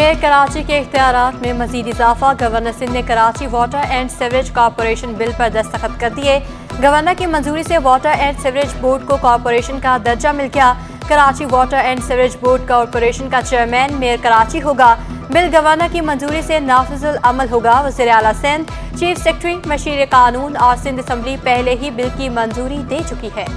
Mayor Karachi के इख्तियारात में मजीद इजाफा। गवर्नर सिंध ने Karachi water and sewerage corporation bill पर दस्तखत कर दिए। गवर्नर की मंजूरी से वाटर एंड सीवरेज बोर्ड को कॉरपोरेशन का दर्जा मिल गया। Karachi water and sewerage board corporation का चेयरमैन मेयर कराची होगा। बिल गवर्नर की मंजूरी से नाफिजुल अमल होगा। वज़ीर आला सिंध, चीफ सेक्रेटरी मशीर कानून और सिंध असम्बली पहले ही बिल की मंजूरी दे चुकी है।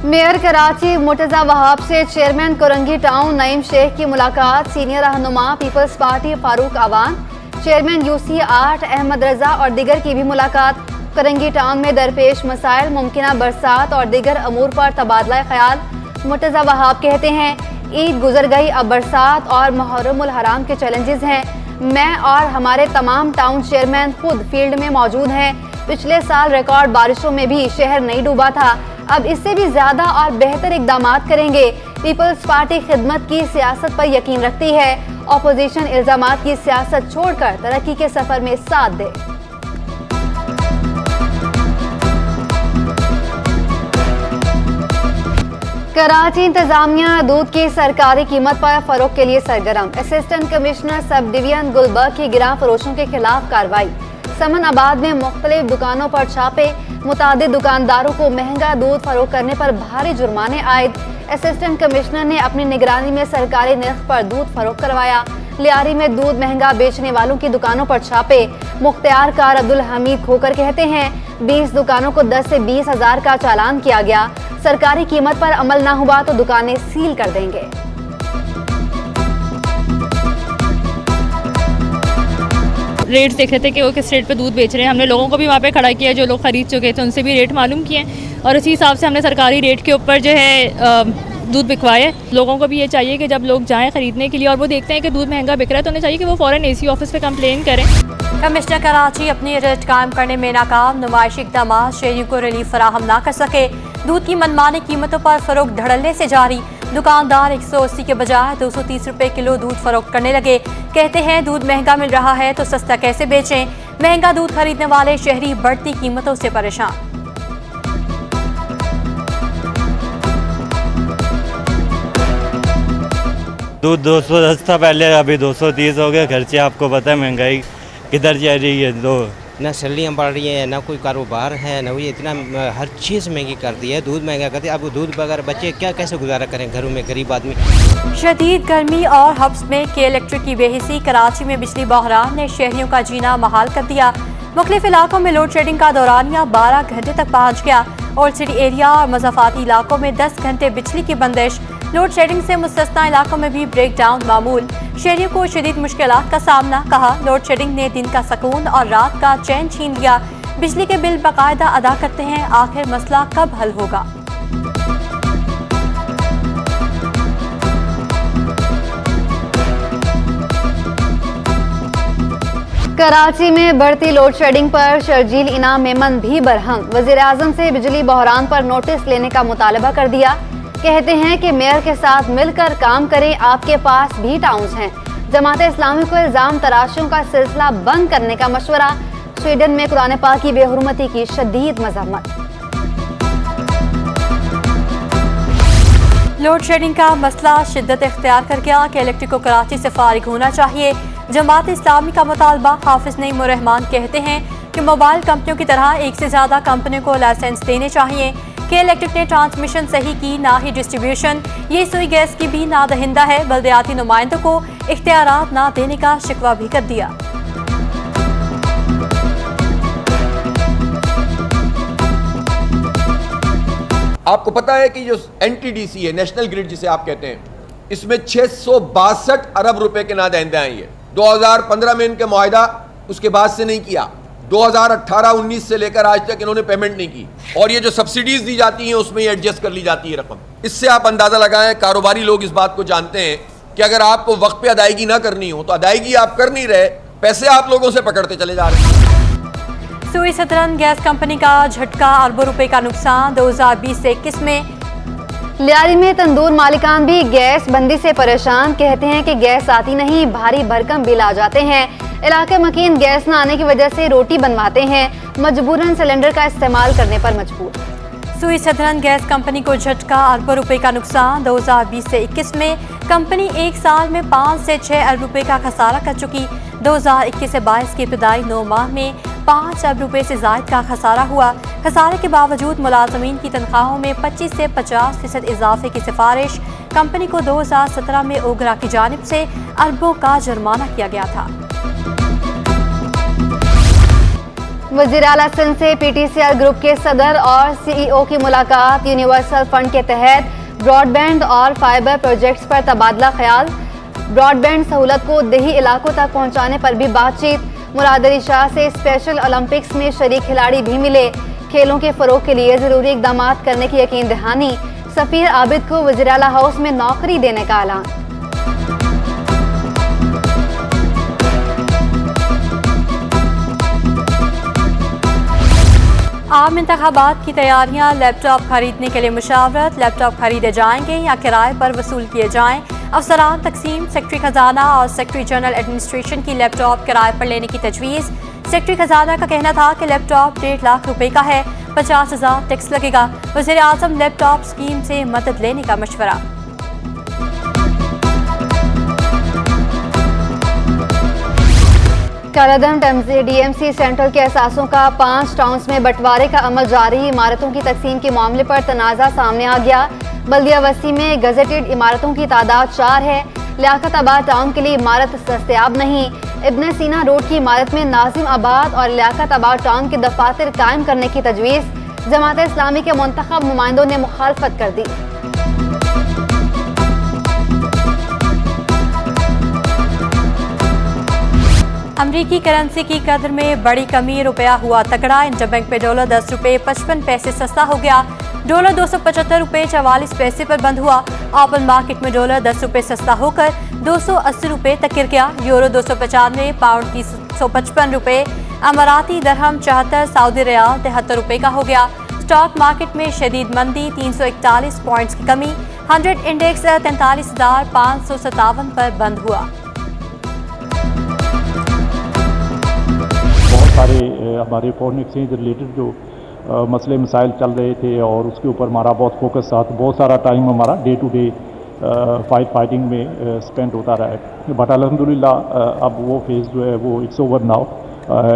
मेयर कराची मुर्तज़ा वहाब से चेयरमैन कोरंगी टाउन नईम शेख की मुलाकात। सीनियर रहनुमा पीपल्स पार्टी फारूक आवान, चेयरमैन यूसी 8 अहमद रजा और दिगर की भी मुलाकात। कोरंगी टाउन में दरपेश मसाइल, मुमकिना बरसात और दिगर अमूर पर तबादला ख्याल। मुर्तज़ा वहाब कहते हैं, ईद गुजर गई, अब बरसात और मुहर्रमुल हराम के चैलेंजेस हैं। मैं और हमारे तमाम टाउन चेयरमैन खुद फील्ड में मौजूद हैं। पिछले साल रिकॉर्ड बारिशों में भी शहर नहीं डूबा था। अब इससे भी ज्यादा और बेहतर इकदाम करेंगे। पीपल्स पार्टी खिदमत की सियासत पर यकीन रखती है। अपोजिशन इल्जामात की सियासत छोड़कर तरक्की के सफर में साथ दे। कराची इंतजामिया दूध की सरकारी कीमत पर फरोख्त के लिए सरगर्म। Assistant commissioner sub division Gulberg की गिरां फरोशों के खिलाफ कार्रवाई। समन आबाद में मुख्तलिफ दुकानों पर छापे। मुतादिद दुकानदारों को महंगा दूध फरोख्त करने पर भारी जुर्माने आयद। असिस्टेंट कमिश्नर ने अपनी निगरानी में सरकारी निर्ख पर दूध फरोख्त करवाया। लियारी में दूध महंगा बेचने वालों की दुकानों पर छापे। मुख्तियार कार अब्दुल हमीद खोकर कहते हैं, 20 दुकानों को 10 से 20 हज़ार का चालान किया गया। सरकारी कीमत पर अमल ना हुआ तो दुकानें सील कर देंगे। रेट्स देख रहे थे कि वो किस रेट पे दूध बेच रहे हैं। हमने लोगों को भी वहाँ पे खड़ा किया, जो लोग खरीद चुके थे उनसे भी रेट मालूम किए और उसी हिसाब से हमने सरकारी रेट के ऊपर जो है दूध बिकवाए। लोगों को भी ये चाहिए कि जब लोग जाएं खरीदने के लिए और वो देखते हैं कि दूध महंगा बिक रहा है तो उन्हें चाहिए कि वो फ़ौरन एसी ऑफिस पे कंप्लेन करें। कमिश्नर कराची अपनी रेट कायम करने में नाकाम। नुमाइशी इक़दाम शहरियों को रिलीफ फराहम ना कर सके। दूध की मनमानी कीमतों पर फरोख्त धड़ल्ले से जारी। दुकानदार 180 के बजाय 230 रुपए किलो दूध फरोख्त करने लगे। कहते हैं, दूध महंगा मिल रहा है तो सस्ता कैसे बेचें। महंगा दूध खरीदने वाले शहरी बढ़ती कीमतों से परेशान। दूध 210 था पहले, अभी 230 हो गया। खर्चे आपको पता है महंगाई किधर जा रही है। तो ना सैलरियाँ बढ़ रही है, ना कोई कारोबार है, ना कोई इतना हर चीज़ महंगी कर दी है। दूध महंगा कर दिया। अब दूध बगैर बच्चे क्या कैसे गुजारा करें घरों में, गरीब आदमी। शदीद गर्मी और हब्स में के इलेक्ट्रिक की बेहिसी। कराची में बिजली बहरान ने शहरियों का जीना महाल कर दिया। मुख्तलिफ इलाकों में लोड शेडिंग का दौरानिया 12 घंटे तक पहुँच गया। ओल्ड सिटी एरिया और मज़ाफ़ाती इलाकों में 10 घंटे बिजली की बंदिश। लोड शेडिंग से मुस्तस्ना इलाकों में भी ब्रेक डाउन मामूल। शहरियों को शदीद मुश्किलात का सामना। कहा, लोड शेडिंग ने दिन का सुकून और रात का चैन छीन लिया। बिजली के बिल बाकायदा अदा करते हैं, आखिर मसला कब हल होगा। कराची में बढ़ती लोड शेडिंग पर शर्जील इनाम मेमन भी बरहम। वज़ीर आज़म से बिजली बहरान पर नोटिस लेने का मुतालबा कर दिया। कहते हैं कि मेयर के साथ मिलकर काम करें, आपके पास भी टाउन्स हैं। जमात इस्लामी को इल्जाम तराशियों का सिलसिला बंद करने का मशवरा। स्वीडन में कुरान पाक की बेहुरमती की शदीद मज़म्मत। लोड शेडिंग का मसला शिद्दत इख्तियार कर गया कि इलेक्ट्रिक को कराची से फारिग होना चाहिए। जमात इस्लामी का मुतालबा। हाफिज नईम रहमान कहते हैं कि मोबाइल कंपनियों की तरह एक से ज़्यादा कंपनियों को लाइसेंस देने चाहिए। के इलेक्ट्रिक ने ट्रांसमिशन सही की, ना ही डिस्ट्रीब्यूशन। ये सुई गैस की भी नादहिंदा है। बल्दियाती नुमाइंदों को इख्तियारात ना देने का शिकवा भी कर दिया। आपको पता है कि जो NTDC है, नेशनल ग्रिड जिसे आप कहते हैं, इसमें 662 अरब रुपए के नादहिंदे आई है। 2015 में इनके मुआहिदा उसके बाद से नहीं किया। 2018-19 से लेकर आज तक इन्होंने पेमेंट नहीं की। और ये जो सब्सिडीज दी जाती हैं उसमें ये एडजस्ट कर ली जाती है रकम। इससे आप अंदाजा लगाएं, कारोबारी लोग इस बात को जानते हैं कि अगर आपको वक्त पे अदायगी ना करनी हो तो अदायगी आप कर नहीं रहे, पैसे आप लोगों से पकड़ते चले जा रहे हैं। सुई सदरन गैस कंपनी का झटका, अरबों रुपए का नुकसान। 2020 से 21 में लियारी में तंदूर मालिकान भी गैस बंदी से परेशान। कहते हैं कि गैस आती नहीं, भारी भरकम बिल आ जाते हैं। इलाके मकीन गैस न आने की वजह से रोटी बनवाते हैं, मजबूरन सिलेंडर का इस्तेमाल करने पर मजबूर। सुई सदरन गैस कंपनी को झटका, अरबों रुपए का नुकसान। 2020 से 21 में कंपनी एक साल में 5 से 6 अरब रुपए का खसारा कर चुकी। 2021 से 22 के इब्तदाई 9 माह में 5 अरब रुपए से जायद का खसारा हुआ। खसारे के बावजूद मुलाजमीन की तनख्वाहों में 25 से 50% इजाफे की सिफारिश। कंपनी को 2017 में ओगरा की जानिब से अरबों का जुर्माना किया गया था। वज़ीर आला सिंध से PTCL ग्रुप के सदर और CEO की मुलाकात। यूनिवर्सल फंड के तहत ब्रॉडबैंड और फाइबर प्रोजेक्ट्स पर तबादला ख्याल। ब्रॉडबैंड सहूलत को देही इलाकों तक पहुंचाने पर भी बातचीत। मुराद अली शाह से स्पेशल ओलंपिक्स में शरीक खिलाड़ी भी मिले। खेलों के फरोग के लिए जरूरी इकदाम करने की यकीन दहानी। सफीर आबिद को वज़ीर आला हाउस में नौकरी देने का ऐलान। आम इंतखाबात की तैयारियां, लैपटॉप खरीदने के लिए मुशावरत। लैपटॉप खरीदे जाएंगे या किराए पर वसूल किए जाएं। अफसरान तकसीम। सेक्रेटरी खजाना और सेक्रेटरी जनरल एडमिनिस्ट्रेशन की लैपटॉप किराए पर लेने की तजवीज़। सेक्रेटरी खजाना का कहना था कि लैपटॉप 1.5 लाख रुपए का है, 50,000 टैक्स लगेगा। वज़ीर आज़म लैपटॉप स्कीम से मदद लेने का मशवरा। कालाधन DMC सेंट्रल के असासों का 5 टाउन्स में बंटवारे का अमल जारी। इमारतों की तकसीम के मामले पर तनाज़ा सामने आ गया। बल्दिया वसी में गजेटेड इमारतों की तादाद 4 है। लियाकत आबाद टाउन के लिए इमारत दस्तयाब नहीं। इब्न सीना रोड की इमारत में नाजिम आबाद और लियाकत आबाद टाउन के दफातर कायम करने की तजवीज़। जमात इस्लामी के मुंतखब नुमाइंदों ने मुखालफत कर दी। अमरीकी करेंसी की कदर में बड़ी कमी। रुपया हुआ तगड़ा। इंटरबैंक में डॉलर 10 रुपये 55 पैसे सस्ता हो गया। डॉलर 275 रुपये 44 पैसे पर बंद हुआ। ओपन मार्केट में डॉलर 10 रुपये सस्ता होकर 280 रुपये तक गिर गया। यूरो 295, पाउंड 355 रुपये, अमाराती दरहम 74, सऊदी रियाल 73 रुपये का हो गया। स्टॉक मार्केट में शदीद मंदी, 341 पॉइंट्स की कमी। 100 इंडेक्स 43,557 पर बंद हुआ। बहुत सारे हमारे फॉरेन एक्सचेंज रिलेटेड जो मसले मसाइल चल रहे थे और उसके ऊपर हमारा बहुत फोकस था। तो बहुत सारा टाइम हमारा डे टू डे फाइटिंग में स्पेंड होता रहा है। बट अल्हम्दुलिल्लाह अब वो फेज़ जो है वो it's over now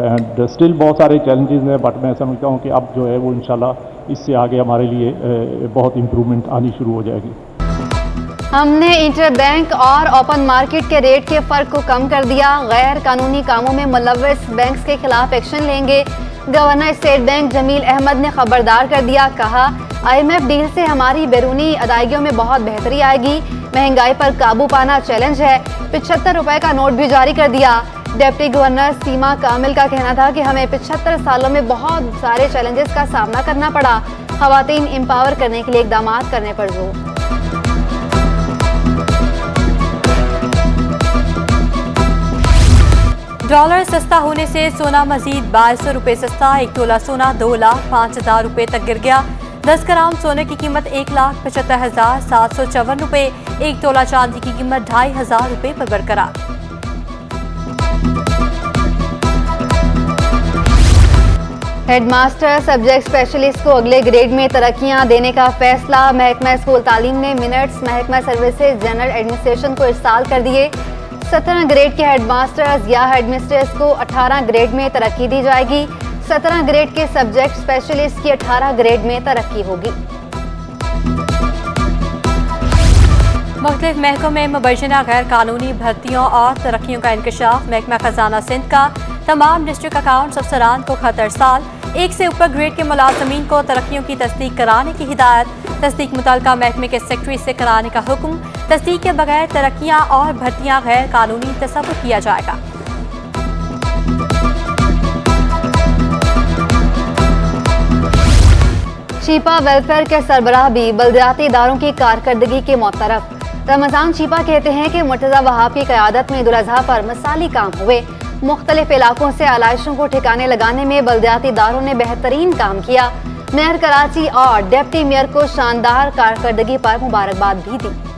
and still बहुत सारे चैलेंजेस हैं। बट मैं समझता हूँ कि अब जो है वो इंशाल्लाह इससे आगे हमारे लिए बहुत इम्प्रूवमेंट आनी शुरू हो जाएगी। हमने इंटर बैंक और ओपन मार्केट के रेट के फर्क को कम कर दिया। गैर कानूनी कामों में मुलव्वस बैंक्स के खिलाफ एक्शन लेंगे। Governor State Bank Jameel Ahmed ने खबरदार कर दिया। कहा, IMF डील से हमारी बैरूनी अदायगियों में बहुत बेहतरी आएगी। महंगाई पर काबू पाना चैलेंज है। 75 रुपए का नोट भी जारी कर दिया। डिप्टी गवर्नर सीमा कामिल का कहना था कि हमें 75 सालों में बहुत सारे चैलेंजेस का सामना करना पड़ा। खवातीन एम्पावर करने के लिए इकदाम करने पर जोर। डॉलर सस्ता होने से सोना मजीद 2200 रुपये सस्ता। 1 तोला सोना 2,05,000 रुपये तक गिर गया। 10 ग्राम सोने की कीमत 1,75,754 रुपये। 1 तोला चांदी की कीमत 2,500 रुपये पर बरकरार। हेडमास्टर सब्जेक्ट स्पेशलिस्ट को अगले ग्रेड में तरक्कियां देने का फैसला। महकमा स्कूल तालीम ने मिनट्स महकमा सर्विसेज जनरल एडमिनिस्ट्रेशन को इरसाल कर दिए। 17 ग्रेड के हेडमास्टर्स या हेडमिस्ट्रेस को 18 ग्रेड में तरक्की दी जाएगी। 17 ग्रेड के सब्जेक्ट स्पेशलिस्ट की 18 ग्रेड में तरक्की होगी। मुख्तलिफ महकमों में मुबैना गैर कानूनी भर्तियों और तरक्कियों का इंकशाफ। महकमा खजाना सिंध का तमाम डिस्ट्रिक्ट अकाउंट्स अफसरान को खतर साल। 1 से ऊपर ग्रेड के मुलाजमीन को तरक्कियों की तस्दीक कराने की हिदायत। तस्दीक मुतल्लिका महकमे के सेक्रेटरी से कराने का हुक्म। तस्दीक के बगैर तरक्कियां और भर्तियां गैर कानूनी तस्वुर किया जाएगा। चीपा वेलफेयर के सरबराह भी बल्दियाती इदारों की कारकर्दगी के मोतरफ। रमजान चीपा कहते हैं कि मुर्तज़ा वहाब की क़यादत में ईद उल अज़हा पर मिसाली काम हुए। मुख्तलिफ इलाकों से आलाइशों को ठिकाने लगाने में बल्दियाती इदारों ने बेहतरीन काम किया। मेयर कराची और डिप्टी मेयर को शानदार कारकर्दगी पर मुबारकबाद भी दी।